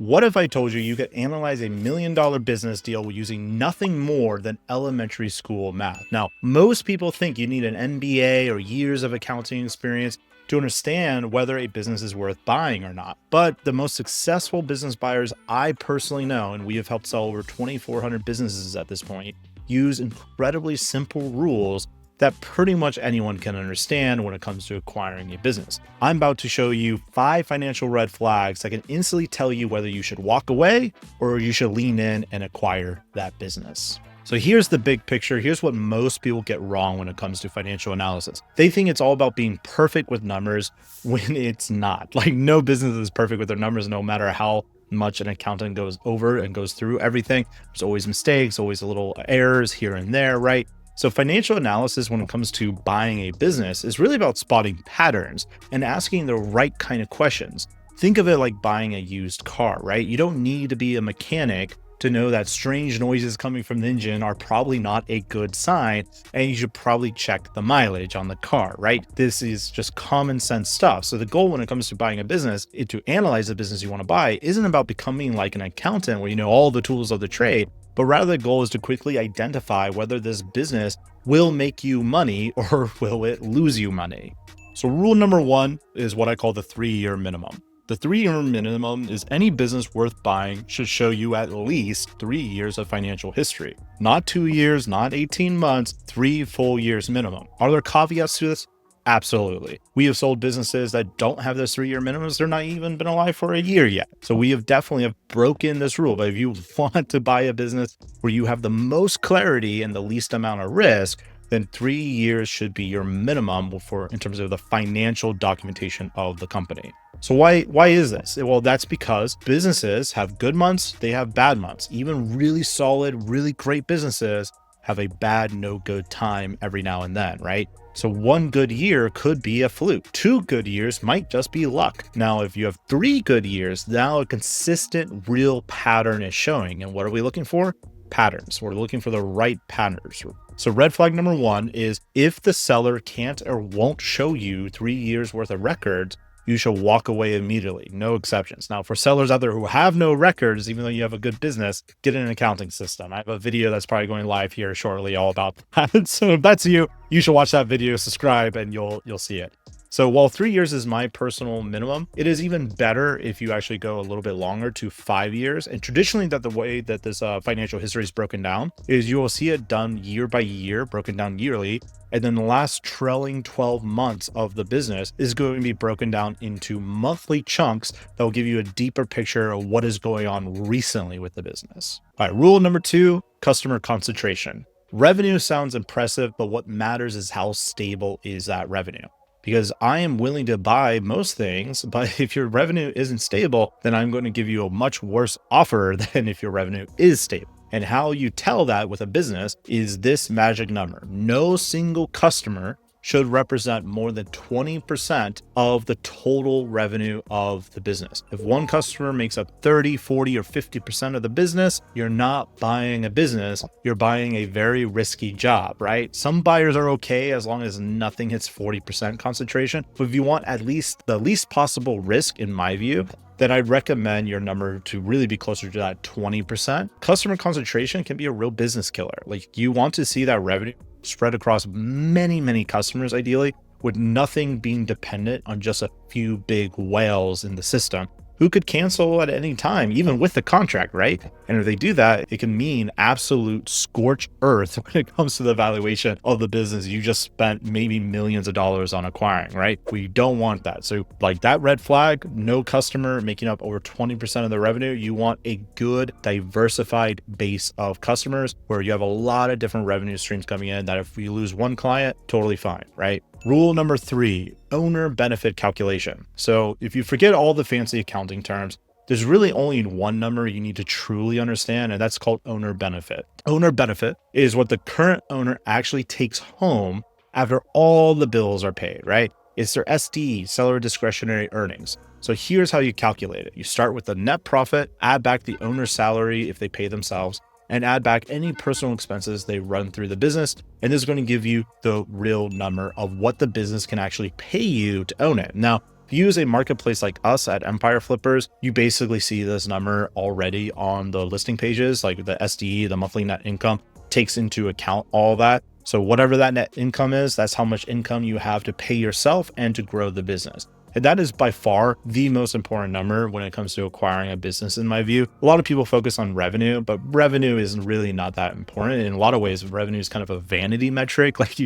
What if I told you you could analyze $1 million business deal using nothing more than elementary school math? Now, most people think you need an MBA or years of accounting experience to understand whether a business is worth buying or not. But the most successful business buyers I personally know, and we have helped sell over 2,400 businesses at this point, use incredibly simple rules that pretty much anyone can understand when it comes to acquiring a business. I'm about to show you 5 financial red flags that can instantly tell you whether you should walk away or you should lean in and acquire that business. So here's the big picture. Here's what most people get wrong when it comes to financial analysis. They think it's all about being perfect with numbers when it's not. Like, no business is perfect with their numbers, no matter how much an accountant goes over and goes through everything. There's always mistakes, always a little errors here and there, right? So financial analysis when it comes to buying a business is really about spotting patterns and asking the right kind of questions. Think of it like buying a used car, right? You don't need to be a mechanic to know that strange noises coming from the engine are probably not a good sign, and you should probably check the mileage on the car, right? This is just common sense stuff. So the goal when it comes to buying a business, to analyze the business you want to buy, isn't about becoming like an accountant where you know all the tools of the trade, but rather the goal is to quickly identify whether this business will make you money or will it lose you money. So rule number 1 is what I call the 3-year minimum. The 3-year minimum is any business worth buying should show you at least 3 years of financial history. Not 2 years, not 18 months, 3 full years minimum. Are there caveats to this? Absolutely. We have sold businesses that don't have those 3-year minimums. They're not even been alive for a year yet. So we have definitely broken this rule. But if you want to buy a business where you have the most clarity and the least amount of risk, then 3 years should be your minimum in terms of the financial documentation of the company. So why is this? Well, that's because businesses have good months, they have bad months. Even really solid, really great businesses have a bad, no good time every now and then, right? So 1 good year could be a fluke. 2 good years might just be luck. Now, if you have 3 good years, now a consistent, real pattern is showing. And what are we looking for? Patterns. We're looking for the right patterns. So red flag number 1 is if the seller can't or won't show you 3 years worth of records, you should walk away immediately. No exceptions. Now, for sellers out there who have no records, even though you have a good business, get an accounting system. I have a video that's probably going live here shortly all about that. So if that's you, you should watch that video, subscribe, and you'll see it. So while 3 years is my personal minimum, it is even better if you actually go a little bit longer to 5 years. And traditionally, the way that this financial history is broken down is you will see it done year by year, broken down yearly. And then the last trailing 12 months of the business is going to be broken down into monthly chunks that will give you a deeper picture of what is going on recently with the business. All right, rule number 2, customer concentration. Revenue sounds impressive, but what matters is how stable is that revenue. Because I am willing to buy most things, but if your revenue isn't stable, then I'm going to give you a much worse offer than if your revenue is stable. And how you tell that with a business is this magic number. No single customer should represent more than 20% of the total revenue of the business. If one customer makes up 30, 40, or 50% of the business, you're not buying a business, you're buying a very risky job, right? Some buyers are okay as long as nothing hits 40% concentration. But if you want at least the least possible risk, in my view, then I'd recommend your number to really be closer to that 20%. Customer concentration can be a real business killer. Like, you want to see that revenue spread across many, many customers, ideally, with nothing being dependent on just a few big whales in the system who could cancel at any time, even with the contract, right? And if they do that, it can mean absolute scorched earth when it comes to the valuation of the business you just spent maybe millions of dollars on acquiring, right? We don't want that. So like that red flag, no customer making up over 20% of the revenue. You want a good diversified base of customers where you have a lot of different revenue streams coming in that if you lose one client, totally fine, right? Rule number 3, owner benefit calculation. So if you forget all the fancy accounting terms, there's really only one number you need to truly understand, and that's called owner benefit. Owner benefit is what the current owner actually takes home after all the bills are paid, right? It's their SDE, seller discretionary earnings. So here's how you calculate it. You start with the net profit, add back the owner's salary if they pay themselves, and add back any personal expenses they run through the business. And this is going to give you the real number of what the business can actually pay you to own it. Now, If you use a marketplace like us at Empire Flippers, you basically see this number already on the listing pages, like the SDE, the monthly net income, takes into account all that. So whatever that net income is, that's how much income you have to pay yourself and to grow the business. And that is by far the most important number when it comes to acquiring a business, in my view. A lot of people focus on revenue, but revenue is really not that important. In a lot of ways, revenue is kind of a vanity metric. Like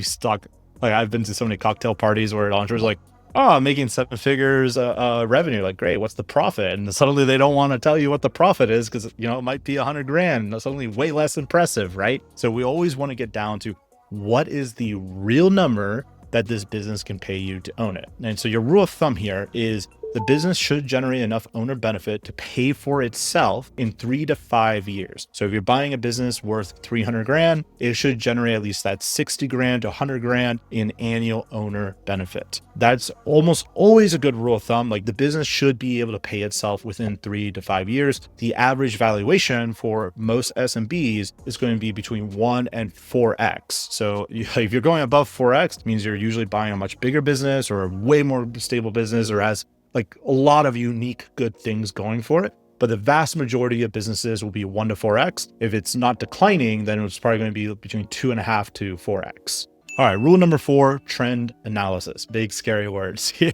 I've been to so many cocktail parties where entrepreneurs are like, oh, I'm making 7 figures revenue. Like, great, what's the profit? And suddenly they don't want to tell you what the profit is because, it might be 100 grand. Suddenly way less impressive, right? So we always want to get down to what is the real number that this business can pay you to own it. And so your rule of thumb here is the business should generate enough owner benefit to pay for itself in 3 to 5 years. So if you're buying a business worth 300 grand, it should generate at least that 60 grand to 100 grand in annual owner benefit. That's almost always a good rule of thumb. Like the business should be able to pay itself within 3 to 5 years. The average valuation for most SMBs is going to be between 1 and 4x. So if you're going above 4x, it means you're usually buying a much bigger business or a way more stable business or has like a lot of unique good things going for it. But the vast majority of businesses will be 1 to 4x. If it's not declining, then it's probably going to be between 2.5 to 4x. All right, rule number 4, trend analysis. Big scary words here.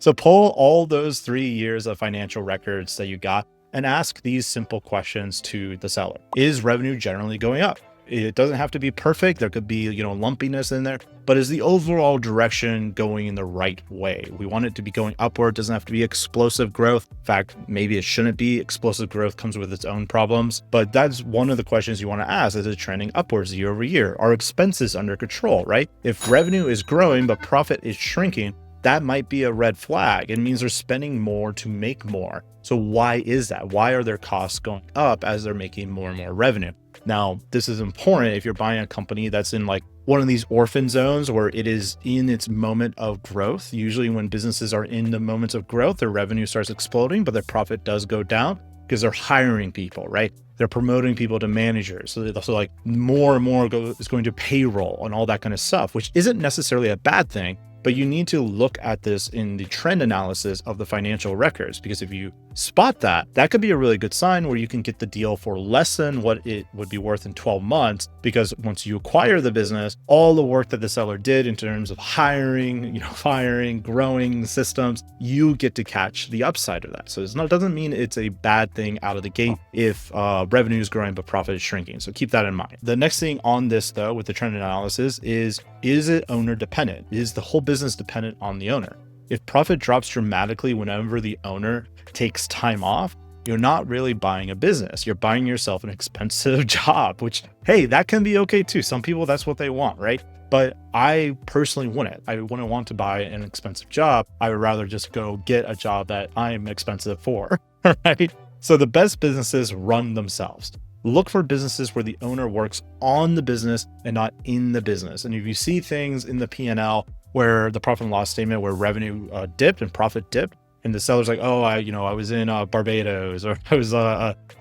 So pull all those 3 years of financial records that you got and ask these simple questions to the seller. Is revenue generally going up? It doesn't have to be perfect. There could be, lumpiness in there, but is the overall direction going in the right way? We want it to be going upward. It doesn't have to be explosive growth. In fact, maybe it shouldn't be. Explosive growth comes with its own problems, but that's one of the questions you want to ask. Is it trending upwards year over year? Are expenses under control, right? If revenue is growing, but profit is shrinking, that might be a red flag. It means they're spending more to make more. So why is that? Why are their costs going up as they're making more and more revenue? Now, this is important if you're buying a company that's in like one of these orphan zones where it is in its moment of growth. Usually when businesses are in the moments of growth, their revenue starts exploding, but their profit does go down because they're hiring people, right? They're promoting people to managers. So like more and more is going to payroll and all that kind of stuff, which isn't necessarily a bad thing. But you need to look at this in the trend analysis of the financial records, because if you spot that, that could be a really good sign where you can get the deal for less than what it would be worth in 12 months. Because once you acquire the business, all the work that the seller did in terms of hiring, firing, growing systems, you get to catch the upside of that. So it doesn't mean it's a bad thing out of the gate if revenue is growing but profit is shrinking. So keep that in mind. The next thing on this though, with the trend analysis is it owner dependent? Is the whole business dependent on the owner? If profit drops dramatically whenever the owner takes time off, you're not really buying a business. You're buying yourself an expensive job, which, hey, that can be okay too. Some people, that's what they want, right? But I personally wouldn't. I wouldn't want to buy an expensive job. I would rather just go get a job that I'm expensive for, right? So the best businesses run themselves. Look for businesses where the owner works on the business and not in the business. And if you see things in the P&L where the profit and loss statement where revenue dipped and profit dipped, and the seller's like, oh, I was in Barbados, or I was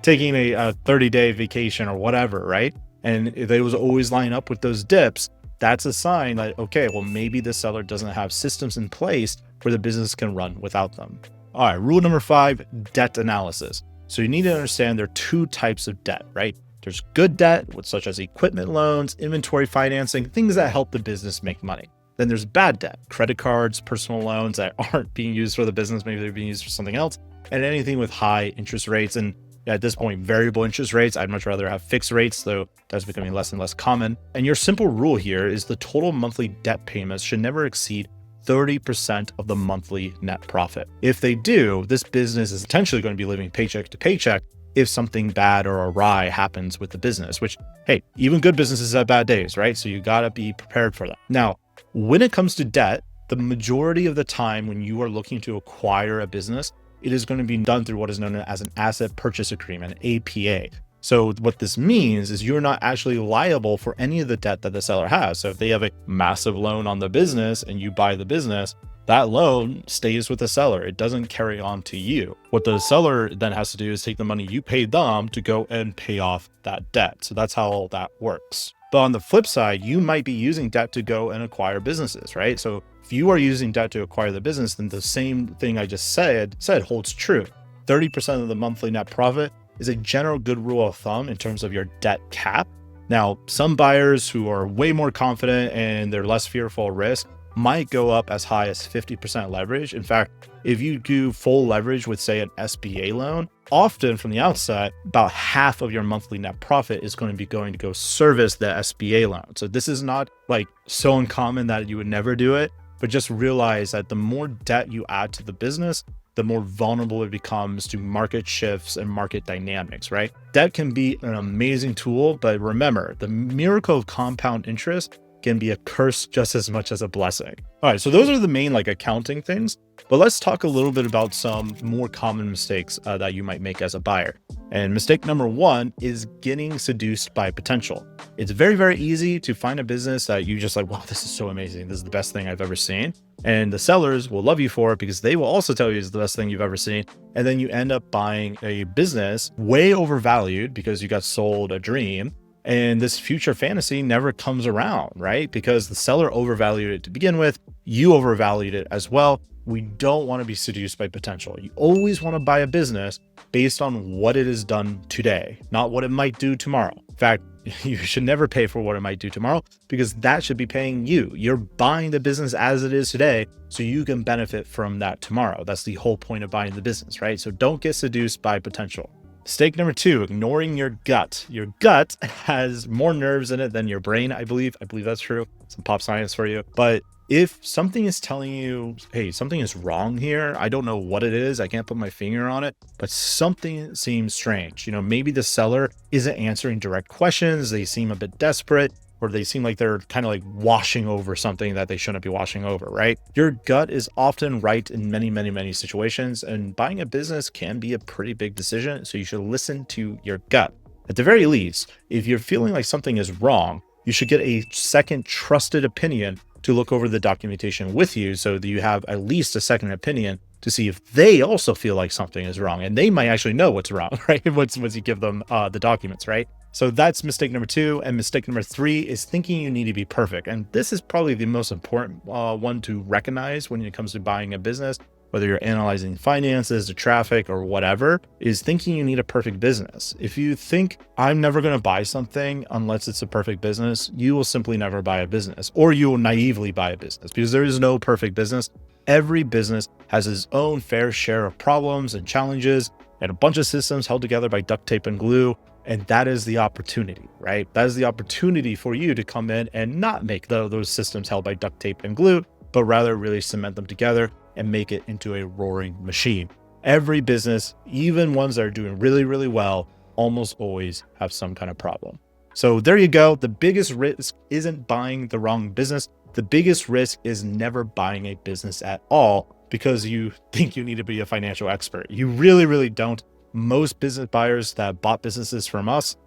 taking a 30-day vacation or whatever, right? And they was always line up with those dips. That's a sign that, okay, well, maybe the seller doesn't have systems in place where the business can run without them. All right, rule number 5, debt analysis. So you need to understand there are 2 types of debt, right? There's good debt, such as equipment loans, inventory financing, things that help the business make money. Then there's bad debt, credit cards, personal loans that aren't being used for the business, maybe they're being used for something else, and anything with high interest rates. And at this point, variable interest rates, I'd much rather have fixed rates, though that's becoming less and less common. And your simple rule here is the total monthly debt payments should never exceed 30% of the monthly net profit. If they do, this business is potentially going to be living paycheck to paycheck if something bad or awry happens with the business, which, hey, even good businesses have bad days, right? So you got to be prepared for that. Now, when it comes to debt, the majority of the time when you are looking to acquire a business, it is going to be done through what is known as an asset purchase agreement, APA. So what this means is you're not actually liable for any of the debt that the seller has. So if they have a massive loan on the business and you buy the business, that loan stays with the seller. It doesn't carry on to you. What the seller then has to do is take the money you paid them to go and pay off that debt. So that's how all that works. But on the flip side, you might be using debt to go and acquire businesses, right? So If you are using debt to acquire the business, then the same thing I just said holds true. 30% of the monthly net profit is a general good rule of thumb in terms of your debt cap. Now, some buyers who are way more confident and they're less fearful of risk might go up as high as 50% leverage. In fact, if you do full leverage with, say, an SBA loan, often from the outset, about half of your monthly net profit is going to go service the SBA loan. So this is not like so uncommon that you would never do it, but just realize that the more debt you add to the business, the more vulnerable it becomes to market shifts and market dynamics, right? Debt can be an amazing tool, but remember, the miracle of compound interest can be a curse just as much as a blessing. All right, so those are the main accounting things, but let's talk a little bit about some more common mistakes that you might make as a buyer. And mistake number one is getting seduced by potential. It's very, very easy to find a business that you just wow, this is so amazing. This is the best thing I've ever seen. And the sellers will love you for it because they will also tell you it's the best thing you've ever seen. And then you end up buying a business way overvalued because you got sold a dream. And this future fantasy never comes around, right? Because the seller overvalued it to begin with, you overvalued it as well. We don't want to be seduced by potential. You always want to buy a business based on what it has done today, not what it might do tomorrow. In fact, you should never pay for what it might do tomorrow because that should be paying you. You're buying the business as it is today so you can benefit from that tomorrow. That's the whole point of buying the business, right? So don't get seduced by potential. Mistake number two, ignoring your gut. Your gut has more nerves in it than your brain, I believe. I believe that's true. Some pop science for you. But if something is telling you, hey, something is wrong here, I don't know what it is, I can't put my finger on it, but something seems strange. Maybe the seller isn't answering direct questions, they seem a bit desperate, or they seem like they're kind of washing over something that they shouldn't be washing over, right? Your gut is often right in many, many, many situations, and buying a business can be a pretty big decision, so you should listen to your gut. At the very least, if you're feeling like something is wrong, you should get a second trusted opinion to look over the documentation with you so that you have at least a second opinion to see if they also feel like something is wrong. And they might actually know what's wrong, right? Once you give them the documents, right? So that's mistake number two. And mistake number three is thinking you need to be perfect. And this is probably the most important one to recognize when it comes to buying a business, whether you're analyzing finances, the traffic, or whatever, is thinking you need a perfect business. If you think I'm never going to buy something unless it's a perfect business, you will simply never buy a business, or you will naively buy a business because there is no perfect business. Every business has its own fair share of problems and challenges and a bunch of systems held together by duct tape and glue. And that is the opportunity, right? That is the opportunity for you to come in and not make those systems held by duct tape and glue, but rather really cement them together and make it into a roaring machine. Every business, even ones that are doing really, really well, almost always have some kind of problem. So there you go. The biggest risk isn't buying the wrong business. The biggest risk is never buying a business at all because you think you need to be a financial expert. You really, really don't. Most business buyers that bought businesses from us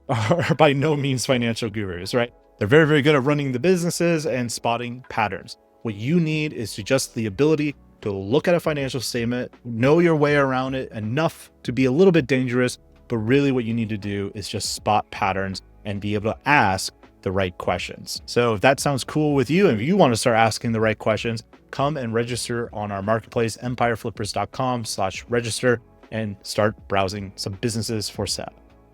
are by no means financial gurus, right? They're very, very good at running the businesses and spotting patterns. What you need is just the ability to look at a financial statement, know your way around it enough to be a little bit dangerous, but really what you need to do is just spot patterns and be able to ask the right questions. So if that sounds cool with you, and if you want to start asking the right questions, come and register on our marketplace, empireflippers.com/register, and start browsing some businesses for sale.